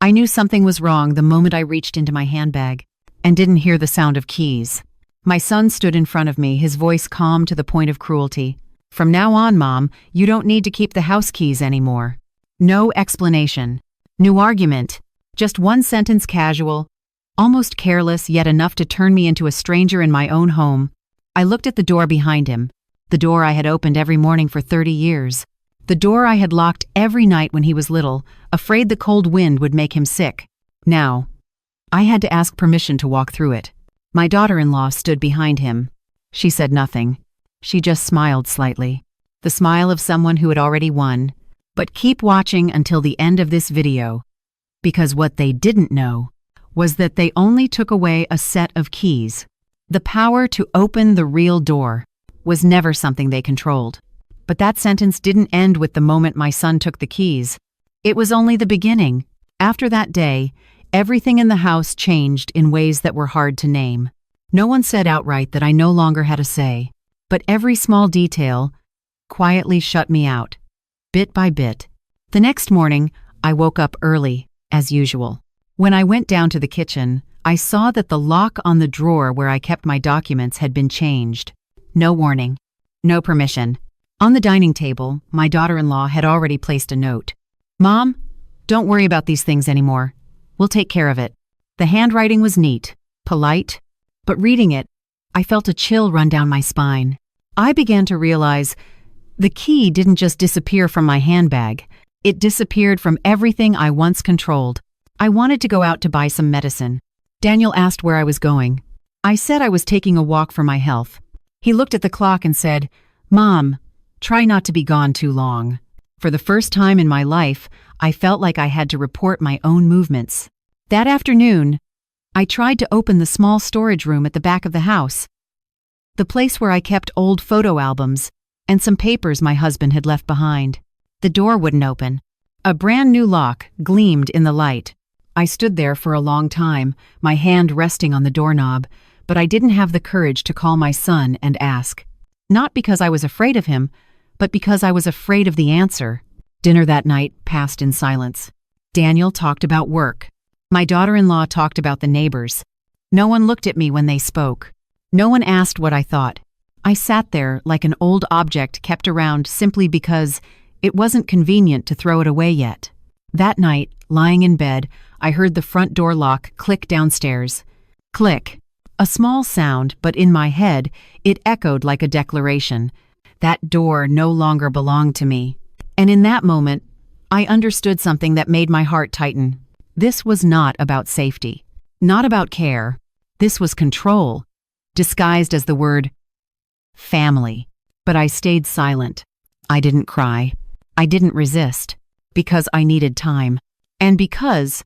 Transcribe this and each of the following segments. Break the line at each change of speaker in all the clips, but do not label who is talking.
I knew something was wrong the moment I reached into my handbag and didn't hear the sound of keys. My son stood in front of me, his voice calm to the point of cruelty. "From now on, Mom, you don't need to keep the house keys anymore." No explanation. No argument. Just one sentence, casual, almost careless, yet enough to turn me into a stranger in my own home. I looked at the door behind him, the door I had opened every morning for 30 years. The door I had locked every night when he was little, afraid the cold wind would make him sick. Now, I had to ask permission to walk through it. My daughter-in-law stood behind him. She said nothing. She just smiled slightly. The smile of someone who had already won. But keep watching until the end of this video, because what they didn't know was that they only took away a set of keys. The power to open the real door was never something they controlled. But that sentence didn't end with the moment my son took the keys. It was only the beginning. After that day, everything in the house changed in ways that were hard to name. No one said outright that I no longer had a say, but every small detail quietly shut me out, bit by bit. The next morning, I woke up early, as usual. When I went down to the kitchen, I saw that the lock on the drawer where I kept my documents had been changed. No warning. No permission. On the dining table, my daughter-in-law had already placed a note. "Mom, don't worry about these things anymore. We'll take care of it." The handwriting was neat, polite, but reading it, I felt a chill run down my spine. I began to realize the key didn't just disappear from my handbag. It disappeared from everything I once controlled. I wanted to go out to buy some medicine. Daniel asked where I was going. I said I was taking a walk for my health. He looked at the clock and said, "Mom, try not to be gone too long." For the first time in my life, I felt like I had to report my own movements. That afternoon, I tried to open the small storage room at the back of the house, the place where I kept old photo albums and some papers my husband had left behind. The door wouldn't open. A brand new lock gleamed in the light. I stood there for a long time, my hand resting on the doorknob, but I didn't have the courage to call my son and ask. Not because I was afraid of him, but because I was afraid of the answer. Dinner that night passed in silence. Daniel talked about work. My daughter-in-law talked about the neighbors. No one looked at me when they spoke. No one asked what I thought. I sat there like an old object kept around simply because it wasn't convenient to throw it away yet. That night, lying in bed, I heard the front door lock click downstairs. Click. A small sound, but in my head, it echoed like a declaration. That door no longer belonged to me. And in that moment, I understood something that made my heart tighten. This was not about safety, not about care. This was control, disguised as the word family. But I stayed silent. I didn't cry. I didn't resist, because I needed time. And because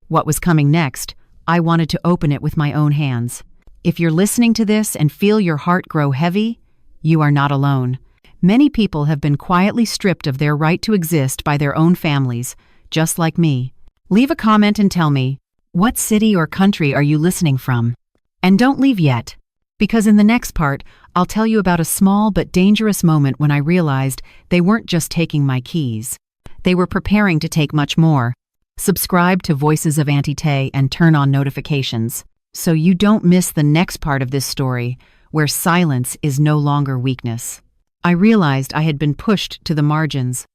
what was coming next, I wanted to open it with my own hands. If you're listening to this and feel your heart grow heavy, you are not alone. Many people have been quietly stripped of their right to exist by their own families, just like me. Leave a comment and tell me, what city or country are you listening from? And don't leave yet, because in the next part, I'll tell you about a small but dangerous moment when I realized they weren't just taking my keys. They were preparing to take much more. Subscribe to Voices of Auntie and turn on notifications, so you don't miss the next part of this story, where silence is no longer weakness. I realized I had been pushed to the margins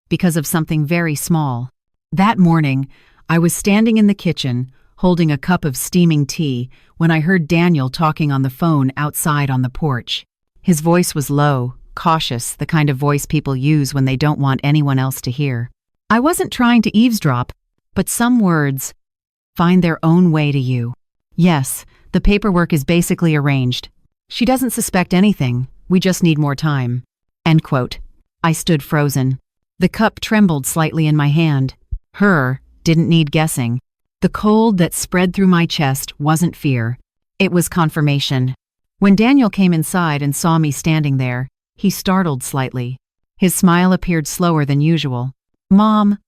because of something very small. That morning, I was standing in the kitchen, holding a cup of steaming tea, when I heard Daniel talking on the phone outside on the porch. His voice was low, cautious, the kind of voice people use when they don't want anyone else to hear. I wasn't trying to eavesdrop, but some words find their own way to you. Yes, the paperwork is basically arranged. She doesn't suspect anything. We just need more time. End quote. I stood frozen. The cup trembled slightly in my hand. Her didn't need guessing. The cold that spread through my chest wasn't fear. It was confirmation. When Daniel came inside and saw me standing there, he startled slightly. His smile appeared slower than usual. "Mom,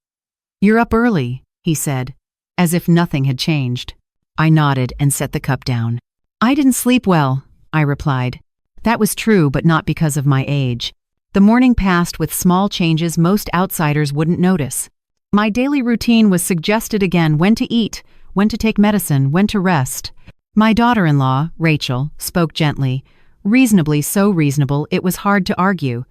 you're up early," he said, as if nothing had changed. I nodded and set the cup down. "I didn't sleep well," I replied. That was true, but not because of my age. The morning passed with small changes most outsiders wouldn't notice. My daily routine was suggested again: when to eat, when to take medicine, when to rest. My daughter-in-law, Rachel, spoke gently, reasonably so reasonable it was hard to argue.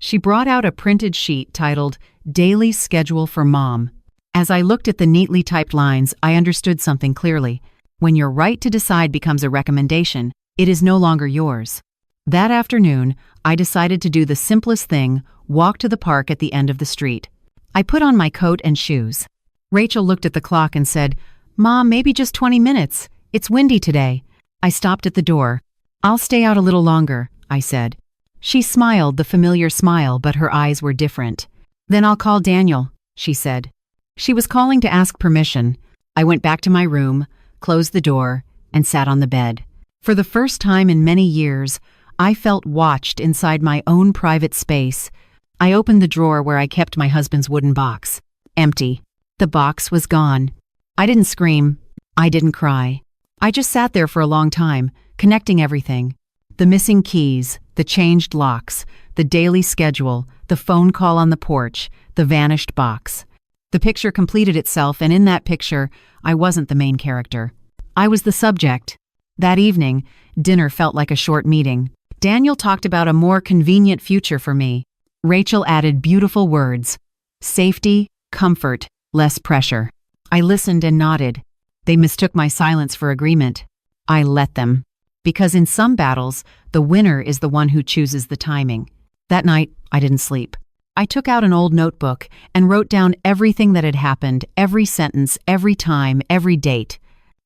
She brought out a printed sheet titled Daily Schedule for Mom. As I looked at the neatly typed lines, I understood something clearly. When your right to decide becomes a recommendation, it is no longer yours. That afternoon, I decided to do the simplest thing: walk to the park at the end of the street. I put on my coat and shoes. Rachel looked at the clock and said, "Mom, maybe just 20 minutes. It's windy today." I stopped at the door. "I'll stay out a little longer," I said. She smiled, the familiar smile, but her eyes were different. "Then I'll call Daniel," she said. She was calling to ask permission. I went back to my room, closed the door, and sat on the bed. For the first time in many years, I felt watched inside my own private space. I opened the drawer where I kept my husband's wooden box. Empty. The box was gone. I didn't scream. I didn't cry. I just sat there for a long time, connecting everything. The missing keys, the changed locks, the daily schedule, the phone call on the porch, the vanished box. The picture completed itself, and in that picture, I wasn't the main character. I was the subject. That evening, dinner felt like a short meeting. Daniel talked about a more convenient future for me. Rachel added beautiful words: safety, comfort, less pressure. I listened and nodded. They mistook my silence for agreement. I let them. Because in some battles, the winner is the one who chooses the timing. That night, I didn't sleep. I took out an old notebook and wrote down everything that had happened, every sentence, every time, every date.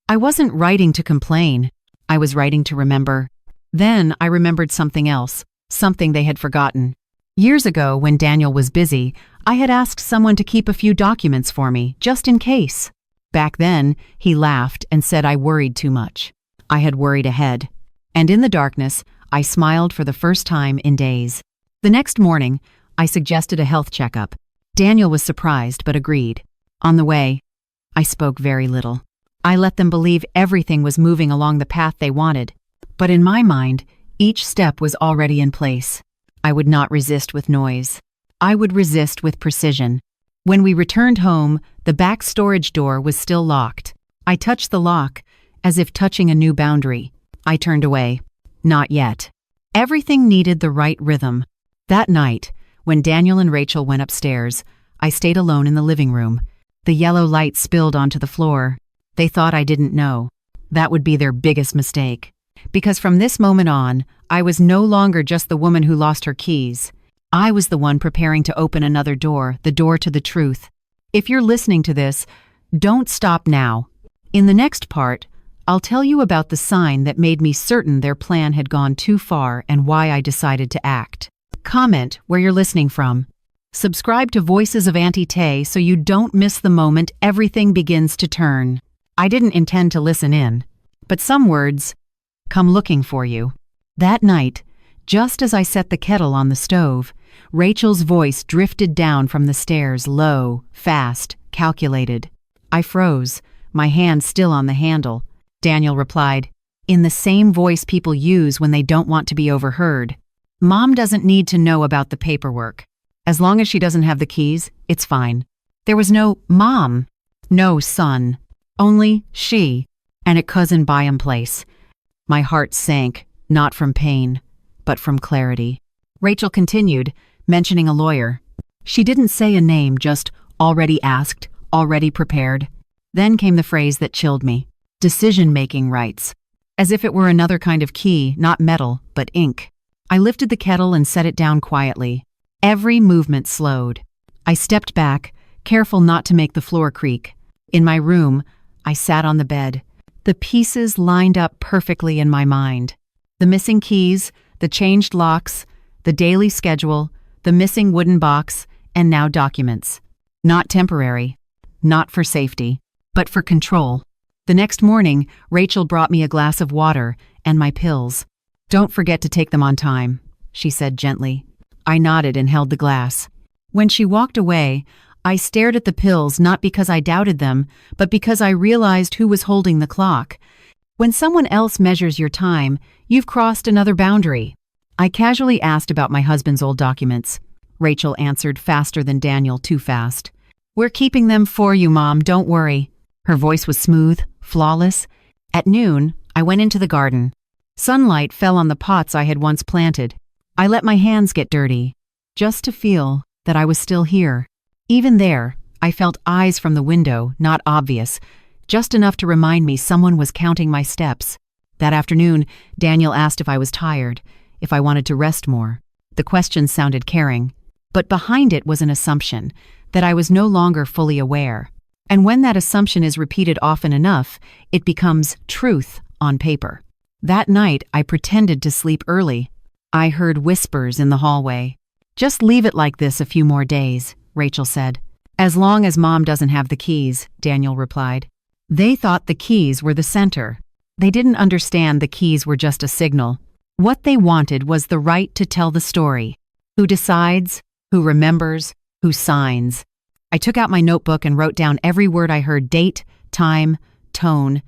I wasn't writing to complain. I was writing to remember. Then I remembered something else, something they had forgotten. Years ago, when Daniel was busy, I had asked someone to keep a few documents for me, just in case. Back then, he laughed and said I worried too much. I had worried ahead. And in the darkness, I smiled for the first time in days. The next morning, I suggested a health checkup. Daniel was surprised but agreed. On the way, I spoke very little. I let them believe everything was moving along the path they wanted. But in my mind, each step was already in place. I would not resist with noise. I would resist with precision. When we returned home, the back storage door was still locked. I touched the lock, as if touching a new boundary. I turned away. Not yet. Everything needed the right rhythm. That night, when Daniel and Rachel went upstairs, I stayed alone in the living room. The yellow light spilled onto the floor. They thought I didn't know. That would be their biggest mistake. Because from this moment on, I was no longer just the woman who lost her keys. I was the one preparing to open another door, the door to the truth. If you're listening to this, don't stop now. In the next part, I'll tell you about the sign that made me certain their plan had gone too far and why I decided to act. Comment where you're listening from. Subscribe to Voices of Auntie Tay so you don't miss the moment everything begins to turn. I didn't intend to listen in, but some words come looking for you. That night, just as I set the kettle on the stove, Rachel's voice drifted down from the stairs, low, fast, calculated. I froze, my hand still on the handle. Daniel replied, in the same voice people use when they don't want to be overheard. Mom doesn't need to know about the paperwork. As long as she doesn't have the keys, it's fine. There was no mom, no son, only she, and a cousin by in place. My heart sank, not from pain, but from clarity. Rachel continued, mentioning a lawyer. She didn't say a name, just already asked, already prepared. Then came the phrase that chilled me. Decision-making rights. As if it were another kind of key, not metal, but ink. I lifted the kettle and set it down quietly. Every movement slowed. I stepped back, careful not to make the floor creak. In my room, I sat on the bed. The pieces lined up perfectly in my mind. The missing keys, the changed locks, the daily schedule, the missing wooden box, and now documents. Not temporary, not for safety, but for control. The next morning, Rachel brought me a glass of water and my pills. Don't forget to take them on time, she said gently. I nodded and held the glass. When she walked away, I stared at the pills not because I doubted them, but because I realized who was holding the clock. When someone else measures your time, you've crossed another boundary. I casually asked about my husband's old documents. Rachel answered faster than Daniel, too fast. We're keeping them for you, Mom, don't worry. Her voice was smooth, flawless. At noon, I went into the garden. Sunlight fell on the pots I had once planted. I let my hands get dirty, just to feel that I was still here. Even there, I felt eyes from the window, not obvious, just enough to remind me someone was counting my steps. That afternoon, Daniel asked if I was tired, if I wanted to rest more. The question sounded caring, but behind it was an assumption that I was no longer fully aware. And when that assumption is repeated often enough, it becomes truth on paper. That night, I pretended to sleep early. I heard whispers in the hallway. Just leave it like this a few more days, Rachel said. As long as Mom doesn't have the keys, Daniel replied. They thought the keys were the center. They didn't understand the keys were just a signal. What they wanted was the right to tell the story. Who decides, who remembers, who signs. I took out my notebook and wrote down every word I heard: date, time, tone,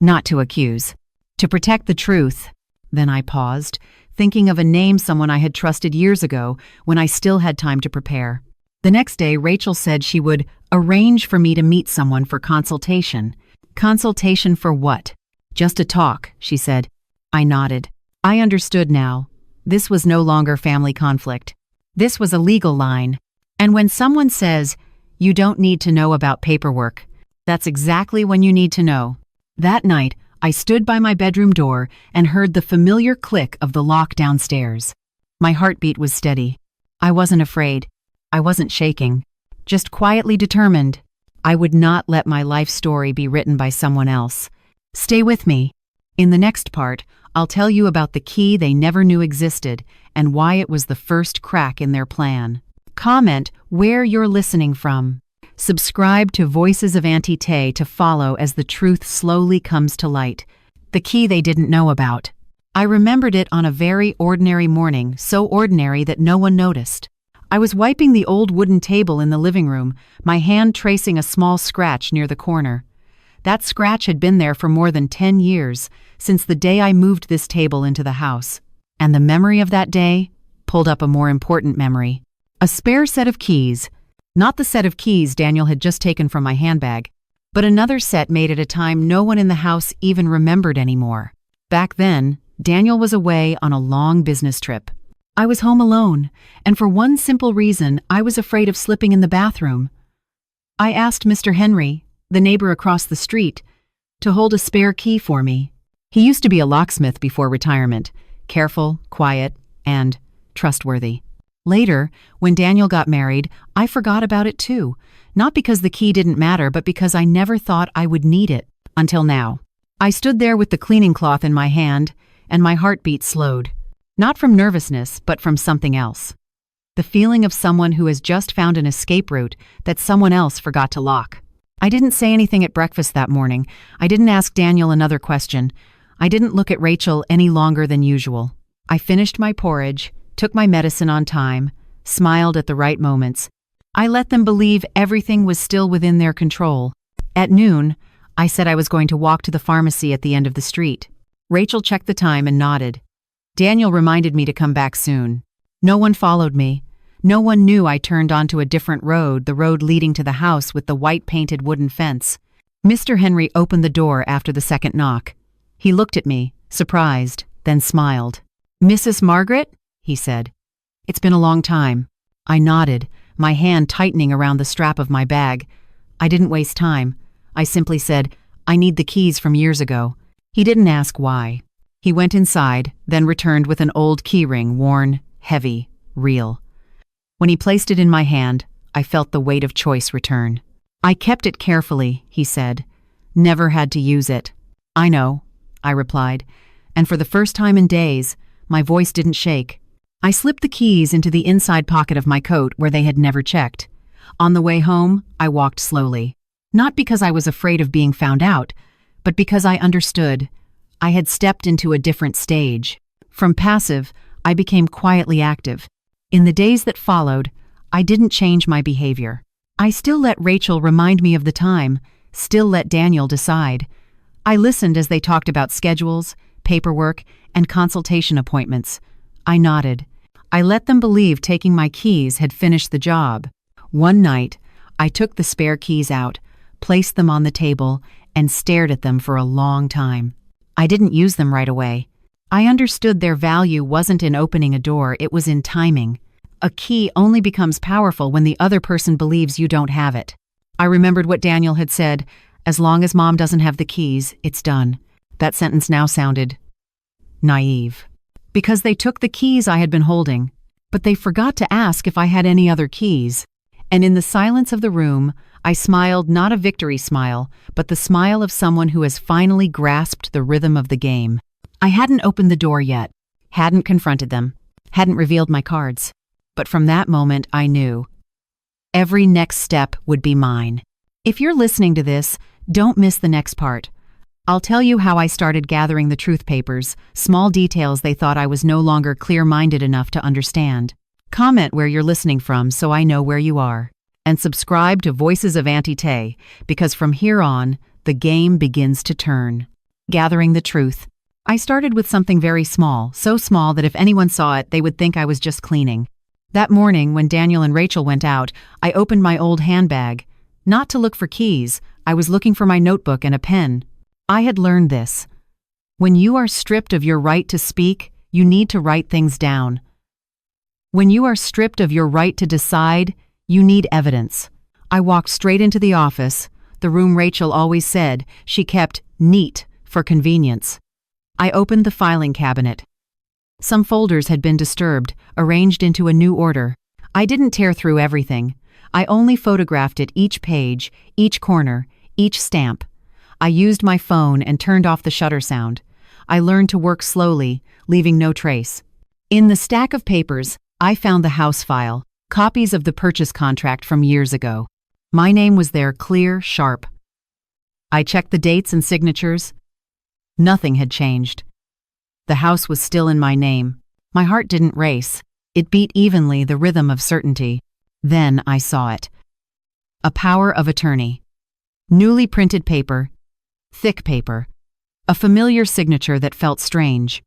not to accuse. To protect the truth. Then I paused, thinking of a name someone I had trusted years ago when I still had time to prepare. The next day, Rachel said she would arrange for me to meet someone for consultation. Consultation for what? Just a talk, she said. I nodded. I understood now. This was no longer family conflict. This was a legal line. And when someone says, you don't need to know about paperwork, that's exactly when you need to know. That night, I stood by my bedroom door and heard the familiar click of the lock downstairs. My heartbeat was steady. I wasn't afraid. I wasn't shaking. Just quietly determined. I would not let my life story be written by someone else. Stay with me. In the next part, I'll tell you about the key they never knew existed and why it was the first crack in their plan. Comment where you're listening from. Subscribe to Voices of Auntie Tay to follow as the truth slowly comes to light. The key they didn't know about. I remembered it on a very ordinary morning, so ordinary that no one noticed. I was wiping the old wooden table in the living room, my hand tracing a small scratch near the corner. That scratch had been there for more than 10 years, since the day I moved this table into the house. And the memory of that day pulled up a more important memory. A spare set of keys. Not the set of keys Daniel had just taken from my handbag, but another set made at a time no one in the house even remembered anymore. Back then, Daniel was away on a long business trip. I was home alone, and for one simple reason, I was afraid of slipping in the bathroom. I asked Mr. Henry, the neighbor across the street, to hold a spare key for me. He used to be a locksmith before retirement, careful, quiet, and trustworthy. Later, when Daniel got married, I forgot about it too, not because the key didn't matter, but because I never thought I would need it, until now. I stood there with the cleaning cloth in my hand, and my heartbeat slowed. Not from nervousness, but from something else. The feeling of someone who has just found an escape route that someone else forgot to lock. I didn't say anything at breakfast that morning. I didn't ask Daniel another question. I didn't look at Rachel any longer than usual. I finished my porridge, took my medicine on time, smiled at the right moments. I let them believe everything was still within their control. At noon, I said I was going to walk to the pharmacy at the end of the street. Rachel checked the time and nodded. Daniel reminded me to come back soon. No one followed me. No one knew I turned onto a different road, the road leading to the house with the white-painted wooden fence. Mr. Henry opened the door after the second knock. He looked at me, surprised, then smiled. "Mrs. Margaret?" he said. "It's been a long time." I nodded, my hand tightening around the strap of my bag. I didn't waste time. I simply said, "I need the keys from years ago." He didn't ask why. He went inside, then returned with an old keyring, worn, heavy, real. When he placed it in my hand, I felt the weight of choice return. "I kept it carefully," he said. "Never had to use it." "I know," I replied, and for the first time in days, my voice didn't shake. I slipped the keys into the inside pocket of my coat where they had never checked. On the way home, I walked slowly. Not because I was afraid of being found out, but because I understood. I had stepped into a different stage. From passive, I became quietly active. In the days that followed, I didn't change my behavior. I still let Rachel remind me of the time, still let Daniel decide. I listened as they talked about schedules, paperwork, and consultation appointments. I nodded. I let them believe taking my keys had finished the job. One night, I took the spare keys out, placed them on the table, and stared at them for a long time. I didn't use them right away. I understood their value wasn't in opening a door, it was in timing. A key only becomes powerful when the other person believes you don't have it. I remembered what Daniel had said, as long as Mom doesn't have the keys, it's done. That sentence now sounded naive. Because they took the keys I had been holding, but they forgot to ask if I had any other keys. And in the silence of the room, I smiled, not a victory smile, but the smile of someone who has finally grasped the rhythm of the game. I hadn't opened the door yet, hadn't confronted them, hadn't revealed my cards. But from that moment, I knew every next step would be mine. If you're listening to this, don't miss the next part. I'll tell you how I started gathering the truth papers, small details they thought I was no longer clear-minded enough to understand. Comment where you're listening from so I know where you are. And subscribe to Voices of Auntie, because from here on, the game begins to turn. Gathering the truth. I started with something very small, so small that if anyone saw it, they would think I was just cleaning. That morning, when Daniel and Rachel went out, I opened my old handbag. Not to look for keys, I was looking for my notebook and a pen. I had learned this. When you are stripped of your right to speak, you need to write things down. When you are stripped of your right to decide, you need evidence. I walked straight into the office, the room Rachel always said she kept neat for convenience. I opened the filing cabinet. Some folders had been disturbed, arranged into a new order. I didn't tear through everything. I only photographed it, each page, each corner, each stamp. I used my phone and turned off the shutter sound. I learned to work slowly, leaving no trace. In the stack of papers, I found the house file, copies of the purchase contract from years ago. My name was there, clear, sharp. I checked the dates and signatures. Nothing had changed. The house was still in my name. My heart didn't race. It beat evenly, the rhythm of certainty. Then I saw it. A power of attorney. Newly printed paper. Thick paper. A familiar signature that felt strange.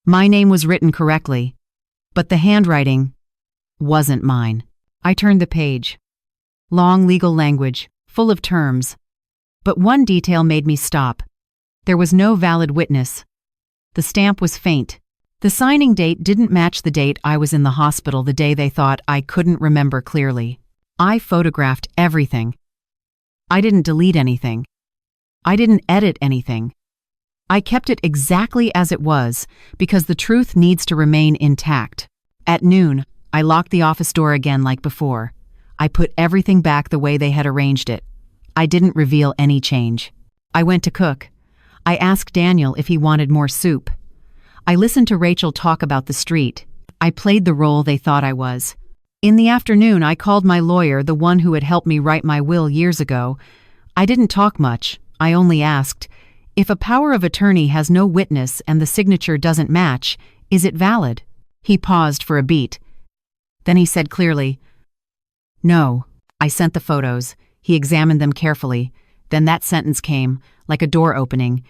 My name was written correctly, but the handwriting wasn't mine. I turned the page. Long legal language, full of terms. But one detail made me stop. There was no valid witness. The stamp was faint. The signing date didn't match the date I was in the hospital, the day they thought I couldn't remember clearly. I photographed everything. I didn't delete anything. I didn't edit anything. I kept it exactly as it was, because the truth needs to remain intact. At noon, I locked the office door again like before. I put everything back the way they had arranged it. I didn't reveal any change. I went to cook. I asked Daniel if he wanted more soup. I listened to Rachel talk about the street. I played the role they thought I was. In the afternoon, I called my lawyer, the one who had helped me write my will years ago. I didn't talk much. I only asked, if a power of attorney has no witness and the signature doesn't match, is it valid? He paused for a beat. Then he said clearly, no. I sent the photos. He examined them carefully. Then that sentence came, like a door opening.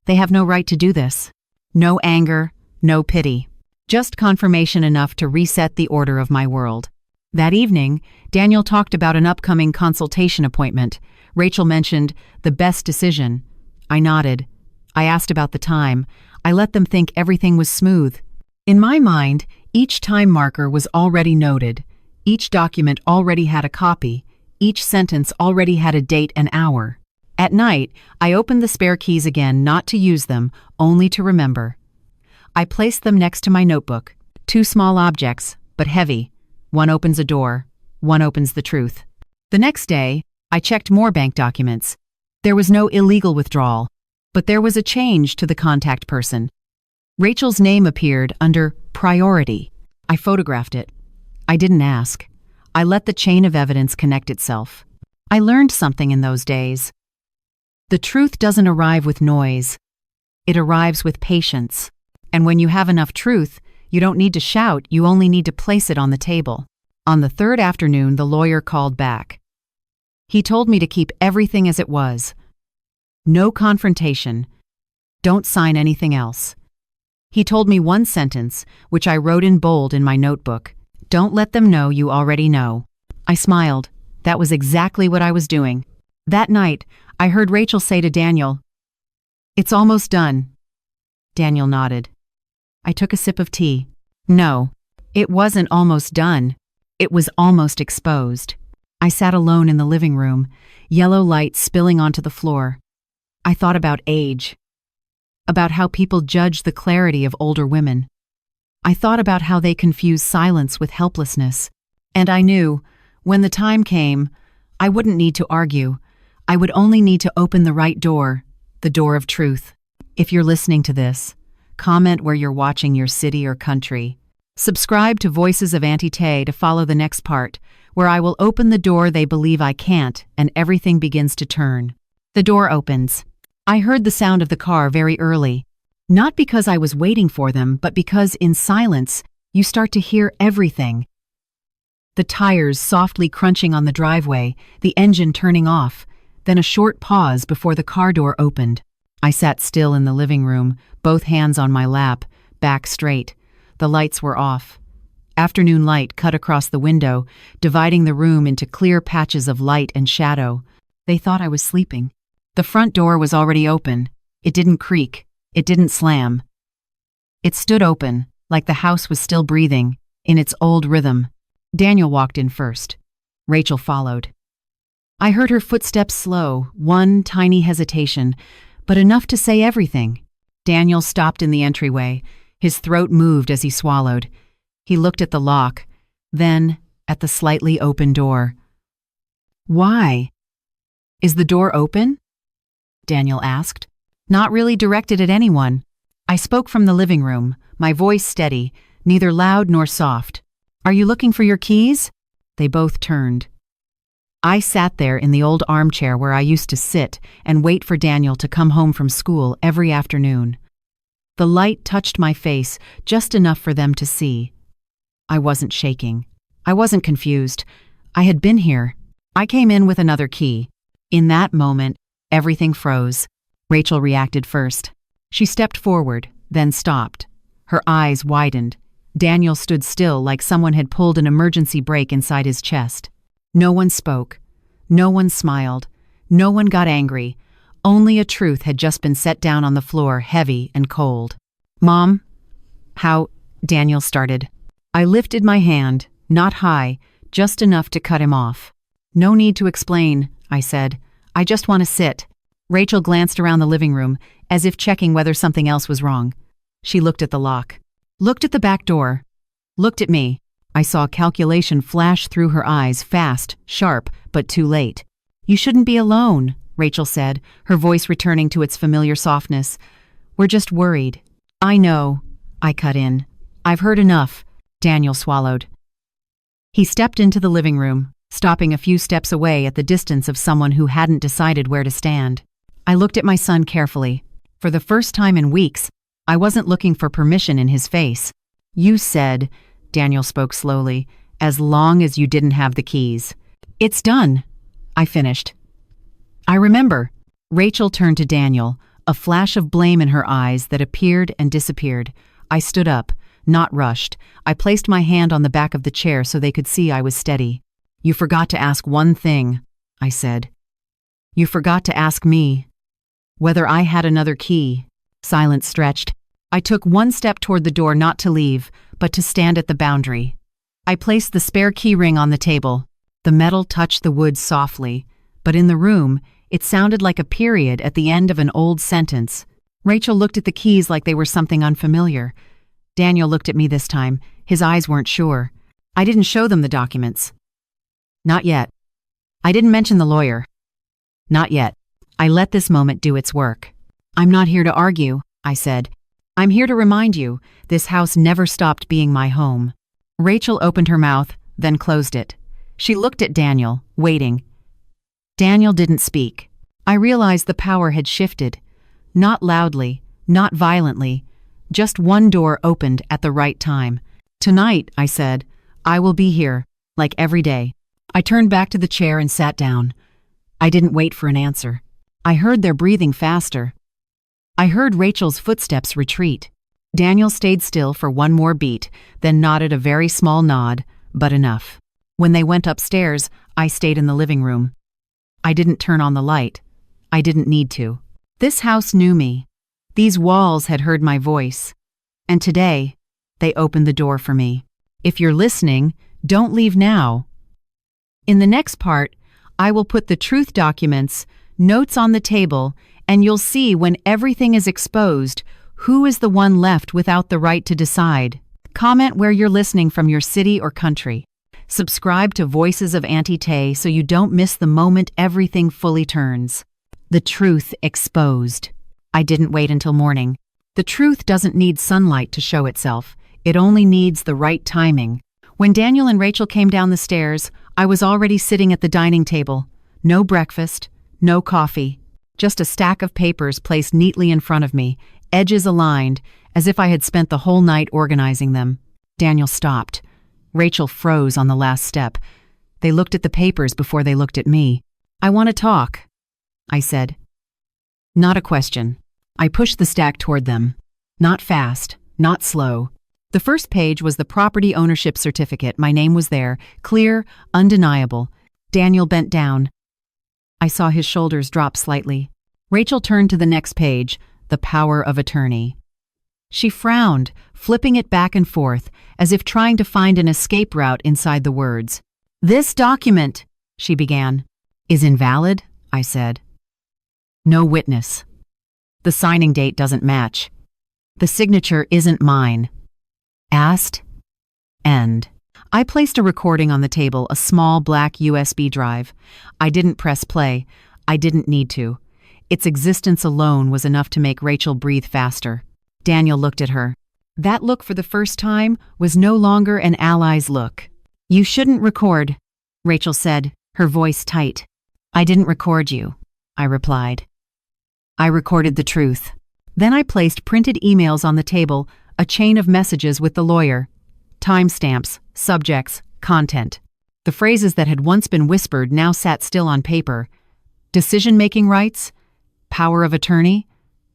They have no right to do this. No anger, no pity. Just confirmation enough to reset the order of my world. That evening, Daniel talked about an upcoming consultation appointment. Rachel mentioned the best decision. I nodded. I asked about the time. I let them think everything was smooth. In my mind, each time marker was already noted. Each document already had a copy. Each sentence already had a date and hour. At night, I opened the spare keys again, not to use them, only to remember. I placed them next to my notebook. Two small objects, but heavy. One opens a door, one opens the truth. The next day, I checked more bank documents. There was no illegal withdrawal, but there was a change to the contact person. Rachel's name appeared under priority. I photographed it. I didn't ask. I let the chain of evidence connect itself. I learned something in those days. The truth doesn't arrive with noise. It arrives with patience. And when you have enough truth, you don't need to shout, you only need to place it on the table. On the third afternoon, the lawyer called back. He told me to keep everything as it was. No confrontation. Don't sign anything else. He told me one sentence, which I wrote in bold in my notebook. Don't let them know you already know. I smiled. That was exactly what I was doing. That night, I heard Rachel say to Daniel, "It's almost done." Daniel nodded. I took a sip of tea. No, it wasn't almost done. It was almost exposed. I sat alone in the living room, yellow light spilling onto the floor. I thought about age, about how people judge the clarity of older women. I thought about how they confuse silence with helplessness. And I knew, when the time came, I wouldn't need to argue. I would only need to open the right door, the door of truth. If you're listening to this, comment where you're watching your city or country. Subscribe to Voices of Auntie to follow the next part, where I will open the door they believe I can't, and everything begins to turn. The door opens. I heard the sound of the car very early. Not because I was waiting for them, but because in silence, you start to hear everything. The tires softly crunching on the driveway, the engine turning off, then a short pause before the car door opened. I sat still in the living room, both hands on my lap, back straight. The lights were off. Afternoon light cut across the window, dividing the room into clear patches of light and shadow. They thought I was sleeping. The front door was already open. It didn't creak. It didn't slam. It stood open, like the house was still breathing, in its old rhythm. Daniel walked in first. Rachel followed. I heard her footsteps slow, one tiny hesitation, but enough to say everything. Daniel stopped in the entryway. His throat moved as he swallowed. He looked at the lock, then at the slightly open door. "Why? Is the door open?" Daniel asked. Not really directed at anyone. I spoke from the living room, my voice steady, neither loud nor soft. "Are you looking for your keys?" They both turned. I sat there in the old armchair where I used to sit and wait for Daniel to come home from school every afternoon. The light touched my face just enough for them to see. I wasn't shaking. I wasn't confused. I had been here. I came in with another key. In that moment, everything froze. Rachel reacted first. She stepped forward, then stopped. Her eyes widened. Daniel stood still like someone had pulled an emergency brake inside his chest. No one spoke. No one smiled. No one got angry. Only a truth had just been set down on the floor, heavy and cold. "Mom?" "How?" Daniel started. I lifted my hand, not high, just enough to cut him off. "No need to explain," I said. "I just want to sit." Rachel glanced around the living room, as if checking whether something else was wrong. She looked at the lock. Looked at the back door. Looked at me. I saw calculation flash through her eyes, fast, sharp, but too late. "You shouldn't be alone," Rachel said, her voice returning to its familiar softness. "We're just worried." "I know," I cut in. "I've heard enough." Daniel swallowed. He stepped into the living room, stopping a few steps away at the distance of someone who hadn't decided where to stand. I looked at my son carefully. For the first time in weeks, I wasn't looking for permission in his face. "You said," Daniel spoke slowly, "as long as you didn't have the keys." "It's done," I finished. "I remember." Rachel turned to Daniel, a flash of blame in her eyes that appeared and disappeared. I stood up, not rushed. I placed my hand on the back of the chair so they could see I was steady. "You forgot to ask one thing," I said. "You forgot to ask me whether I had another key." Silence stretched. I took one step toward the door, not to leave, but to stand at the boundary. I placed the spare key ring on the table. The metal touched the wood softly, but in the room, it sounded like a period at the end of an old sentence. Rachel looked at the keys like they were something unfamiliar. Daniel looked at me this time. His eyes weren't sure. I didn't show them the documents. "Not yet." I didn't mention the lawyer. "Not yet." I let this moment do its work. "I'm not here to argue," I said. "I'm here to remind you, this house never stopped being my home." Rachel opened her mouth, then closed it. She looked at Daniel, waiting. Daniel didn't speak. I realized the power had shifted. Not loudly, not violently. Just one door opened at the right time. "Tonight," I said, "I will be here, like every day." I turned back to the chair and sat down. I didn't wait for an answer. I heard their breathing faster. I heard Rachel's footsteps retreat. Daniel stayed still for one more beat, then nodded a very small nod, but enough. When they went upstairs, I stayed in the living room. I didn't turn on the light. I didn't need to. This house knew me. These walls had heard my voice. And today, they opened the door for me. If you're listening, don't leave now. In the next part, I will put the truth documents, notes on the table, and you'll see when everything is exposed, who is the one left without the right to decide. Comment where you're listening from, your city or country. Subscribe to Voices of Auntie Tay so you don't miss the moment everything fully turns. The truth exposed. I didn't wait until morning. The truth doesn't need sunlight to show itself. It only needs the right timing. When Daniel and Rachel came down the stairs, I was already sitting at the dining table. No breakfast, no coffee, just a stack of papers placed neatly in front of me, edges aligned, as if I had spent the whole night organizing them. Daniel stopped. Rachel froze on the last step. They looked at the papers before they looked at me. "I want to talk," I said. Not a question. I pushed the stack toward them. Not fast, not slow. The first page was the property ownership certificate. My name was there, clear, undeniable. Daniel bent down. I saw his shoulders drop slightly. Rachel turned to the next page, the power of attorney. She frowned, flipping it back and forth, as if trying to find an escape route inside the words. "This document," she began, "is invalid," I said. "No witness. The signing date doesn't match. The signature isn't mine. Asked. End." I placed a recording on the table, a small black USB drive. I didn't press play. I didn't need to. Its existence alone was enough to make Rachel breathe faster. Daniel looked at her. That look, for the first time, was no longer an ally's look. "You shouldn't record," Rachel said, her voice tight. "I didn't record you," I replied. "I recorded the truth." Then I placed printed emails on the table, a chain of messages with the lawyer. Timestamps, subjects, content. The phrases that had once been whispered now sat still on paper. Decision-making rights? Power of attorney?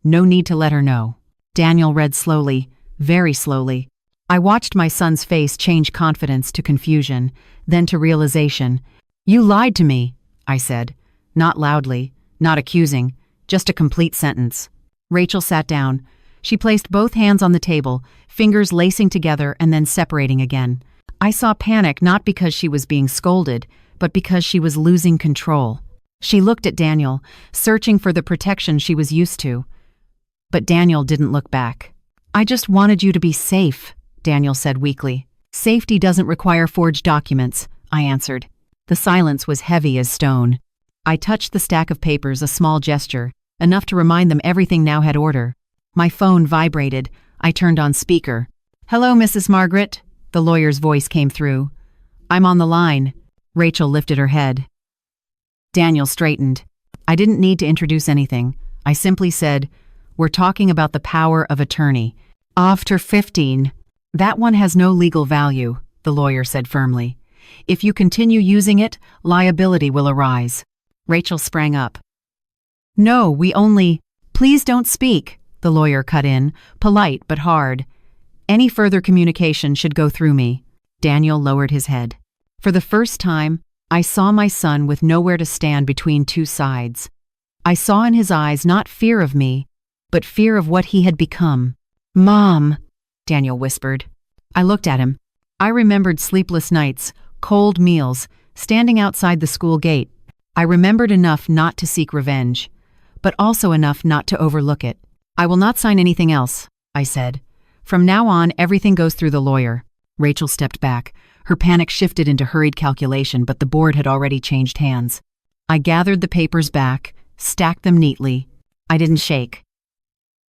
No need to let her know. Daniel read slowly, very slowly. I watched my son's face change confidence to confusion, then to realization. "You lied to me," I said. Not loudly, not accusing, just a complete sentence. Rachel sat down. She placed both hands on the table, fingers lacing together and then separating again. I saw panic, not because she was being scolded, but because she was losing control. She looked at Daniel, searching for the protection she was used to. But Daniel didn't look back. "I just wanted you to be safe," Daniel said weakly. "Safety doesn't require forged documents," I answered. The silence was heavy as stone. I touched the stack of papers, a small gesture, enough to remind them everything now had order. My phone vibrated. I turned on speaker. "Hello, Mrs. Margaret," the lawyer's voice came through. "I'm on the line." Rachel lifted her head. Daniel straightened. I didn't need to introduce anything. I simply said, "We're talking about the power of attorney. After 15. That one has no legal value," the lawyer said firmly. "If you continue using it, liability will arise." Rachel sprang up. "No, we only—" "Please don't speak," the lawyer cut in, polite but hard. "Any further communication should go through me." Daniel lowered his head. For the first time, I saw my son with nowhere to stand between two sides. I saw in his eyes not fear of me, but fear of what he had become. "Mom," Daniel whispered. I looked at him. I remembered sleepless nights, cold meals, standing outside the school gate. I remembered enough not to seek revenge, but also enough not to overlook it. "I will not sign anything else," I said. "From now on, everything goes through the lawyer." Rachel stepped back. Her panic shifted into hurried calculation, but the board had already changed hands. I gathered the papers back, stacked them neatly. I didn't shake.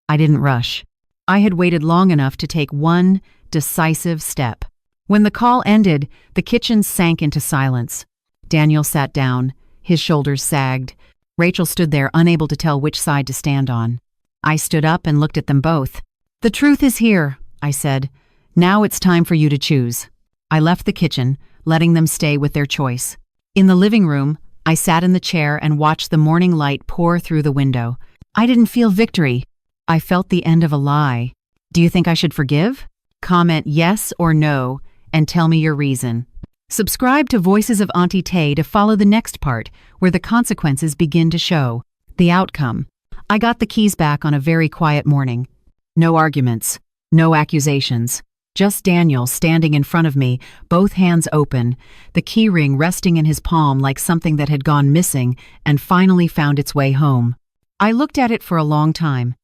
I didn't rush. I had waited long enough to take one decisive step. When the call ended, the kitchen sank into silence. Daniel sat down. His shoulders sagged. Rachel stood there, unable to tell which side to stand on. I stood up and looked at them both. "The truth is here," I said. "Now it's time for you to choose." I left the kitchen, letting them stay with their choice. In the living room, I sat in the chair and watched the morning light pour through the window. I didn't feel victory. I felt the end of a lie. "Do you think I should forgive?" Comment yes or no and tell me your reason. Subscribe to Voices of Auntie Tay to follow the next part, where the consequences begin to show. The outcome. I got the keys back on a very quiet morning. No arguments, no accusations. Just Daniel standing in front of me, both hands open, the key ring resting in his palm like something that had gone missing and finally found its way home. I looked at it for a long time,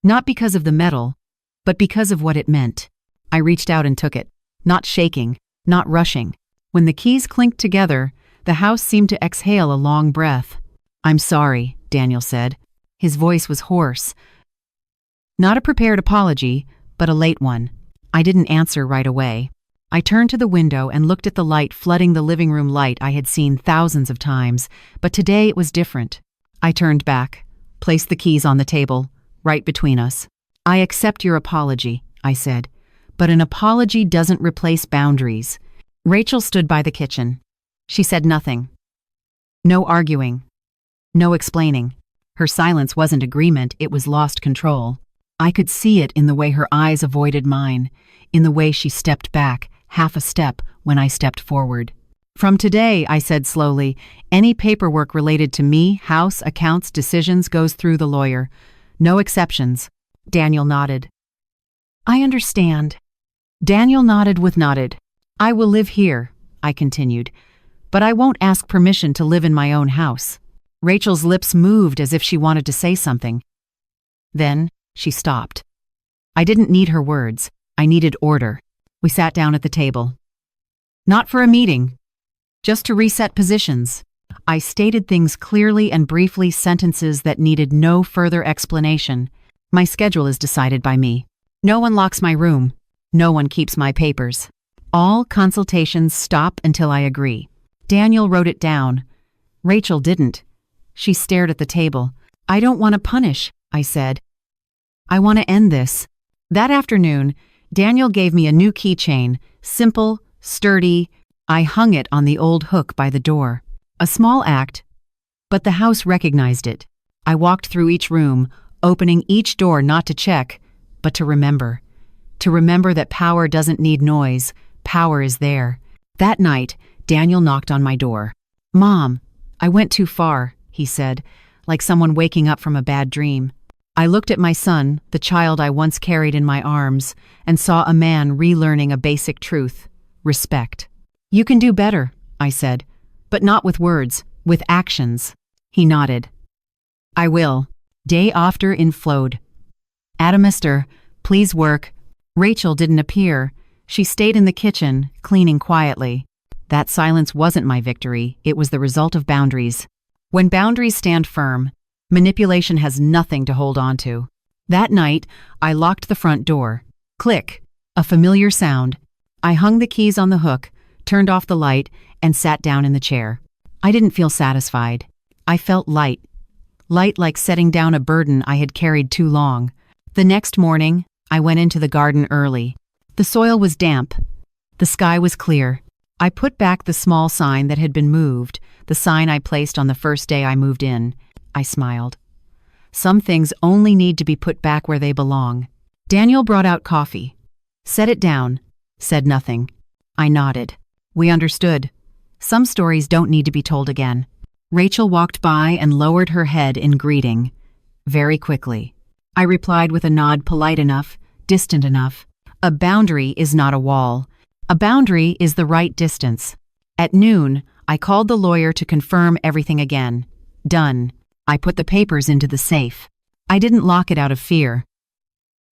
not because of the metal, but because of what it meant. I reached out and took it, not shaking, not rushing. When the keys clinked together, the house seemed to exhale a long breath. "I'm sorry," Daniel said. His voice was hoarse. Not a prepared apology, but a late one. I didn't answer right away. I turned to the window and looked at the light flooding the living room light I had seen thousands of times, but today it was different. I turned back, placed the keys on the table, right between us. "I accept your apology," I said, "but an apology doesn't replace boundaries." Rachel stood by the kitchen. She said nothing. No arguing. No explaining. Her silence wasn't agreement, it was lost control. I could see it in the way her eyes avoided mine, in the way she stepped back, half a step, when I stepped forward. "From today," I said slowly, "any paperwork related to me, house, accounts, decisions goes through the lawyer. No exceptions." Daniel nodded. "I understand." Daniel nodded with nodded. "I will live here," I continued, "but I won't ask permission to live in my own house." Rachel's lips moved as if she wanted to say something. Then she stopped. I didn't need her words. I needed order. We sat down at the table. Not for a meeting, just to reset positions. I stated things clearly and briefly, sentences that needed no further explanation. My schedule is decided by me. No one locks my room. No one keeps my papers. All consultations stop until I agree. Daniel wrote it down. Rachel didn't. She stared at the table. "I don't want to punish," I said. "I want to end this." That afternoon, Daniel gave me a new keychain, simple, sturdy. I hung it on the old hook by the door. A small act, but the house recognized it. I walked through each room, opening each door not to check, but to remember. To remember that power doesn't need noise, power is there. That night, Daniel knocked on my door. "Mom, I went too far," he said, like someone waking up from a bad dream. I looked at my son, the child I once carried in my arms, and saw a man relearning a basic truth: respect. "You can do better," I said, "but not with words, with actions." He nodded. "I will." Day after in flowed. "Mister, please work." Rachel didn't appear. She stayed in the kitchen, cleaning quietly. That silence wasn't my victory, it was the result of boundaries. When boundaries stand firm, manipulation has nothing to hold on to. That night, I locked the front door. Click, a familiar sound. I hung the keys on the hook, turned off the light, and sat down in the chair. I didn't feel satisfied. I felt light. Light like setting down a burden I had carried too long. The next morning, I went into the garden early. The soil was damp. The sky was clear. I put back the small sign that had been moved, the sign I placed on the first day I moved in. I smiled. Some things only need to be put back where they belong. Daniel brought out coffee. Set it down. Said nothing. I nodded. We understood. Some stories don't need to be told again. Rachel walked by and lowered her head in greeting. Very quickly. I replied with a nod polite enough, distant enough. A boundary is not a wall. A boundary is the right distance. At noon, I called the lawyer to confirm everything again. Done. I put the papers into the safe. I didn't lock it out of fear.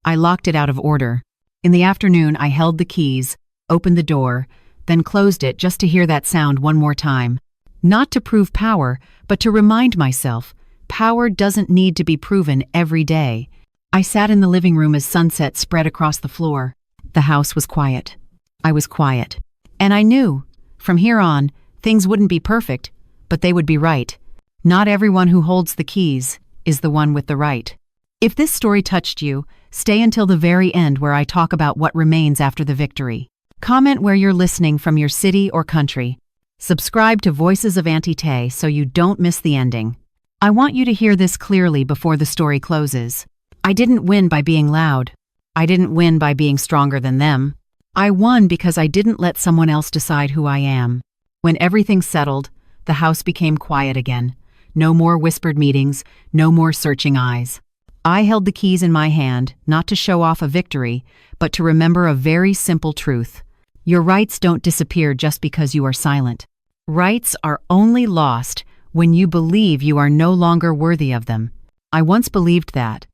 I locked it out of order. In the afternoon, I held the keys, opened the door, then closed it just to hear that sound one more time. Not to prove power, but to remind myself, power doesn't need to be proven every day. I sat in the living room as sunset spread across the floor. The house was quiet. I was quiet. And I knew, from here on, things wouldn't be perfect, but they would be right. Not everyone who holds the keys is the one with the right. If this story touched you, stay until the very end where I talk about what remains after the victory. Comment where you're listening from, your city or country. Subscribe to Voices of Auntie Tay so you don't miss the ending. I want you to hear this clearly before the story closes. I didn't win by being loud. I didn't win by being stronger than them. I won because I didn't let someone else decide who I am. When everything settled, the house became quiet again. No more whispered meetings, no more searching eyes. I held the keys in my hand, not to show off a victory, but to remember a very simple truth. Your rights don't disappear just because you are silent. Rights are only lost when you believe you are no longer worthy of them. I once believed that.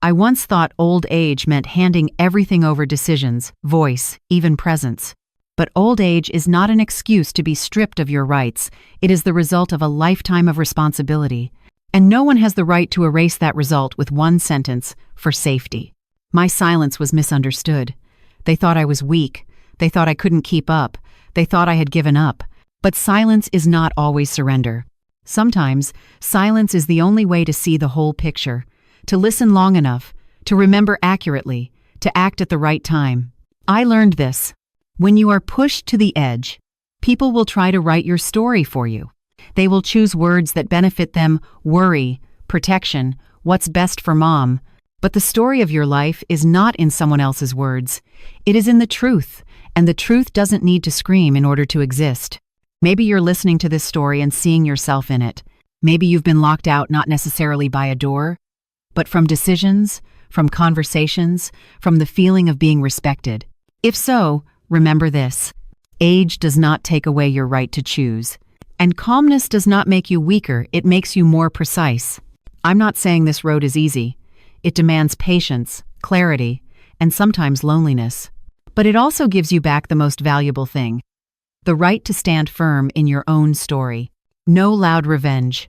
I once thought old age meant handing everything over: decisions, voice, even presence. But old age is not an excuse to be stripped of your rights. It is the result of a lifetime of responsibility. And no one has the right to erase that result with one sentence: for safety. My silence was misunderstood. They thought I was weak. They thought I couldn't keep up. They thought I had given up. But silence is not always surrender. Sometimes, silence is the only way to see the whole picture, to listen long enough, to remember accurately, to act at the right time. I learned this. When you are pushed to the edge, people will try to write your story for you. They will choose words that benefit them: worry, protection, what's best for mom. But the story of your life is not in someone else's words. It is in the truth, and the truth doesn't need to scream in order to exist. Maybe you're listening to this story and seeing yourself in it. Maybe you've been locked out not necessarily by a door, but from decisions, from conversations, from the feeling of being respected. If so, remember this: age does not take away your right to choose. And calmness does not make you weaker, it makes you more precise. I'm not saying this road is easy. It demands patience, clarity, and sometimes loneliness. But it also gives you back the most valuable thing: the right to stand firm in your own story. No loud revenge.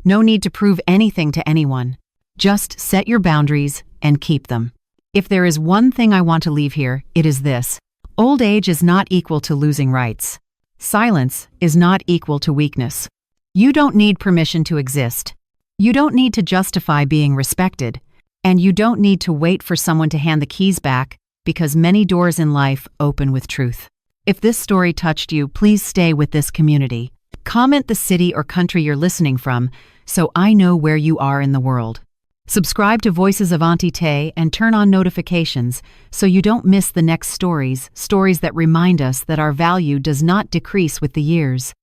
No need to prove anything to anyone. Just set your boundaries and keep them. If there is one thing I want to leave here, it is this: old age is not equal to losing rights. Silence is not equal to weakness. You don't need permission to exist. You don't need to justify being respected. And you don't need to wait for someone to hand the keys back, because many doors in life open with truth. If this story touched you, please stay with this community. Comment the city or country you're listening from so I know where you are in the world. Subscribe to Voices of Auntie and turn on notifications so you don't miss the next stories that remind us that our value does not decrease with the years.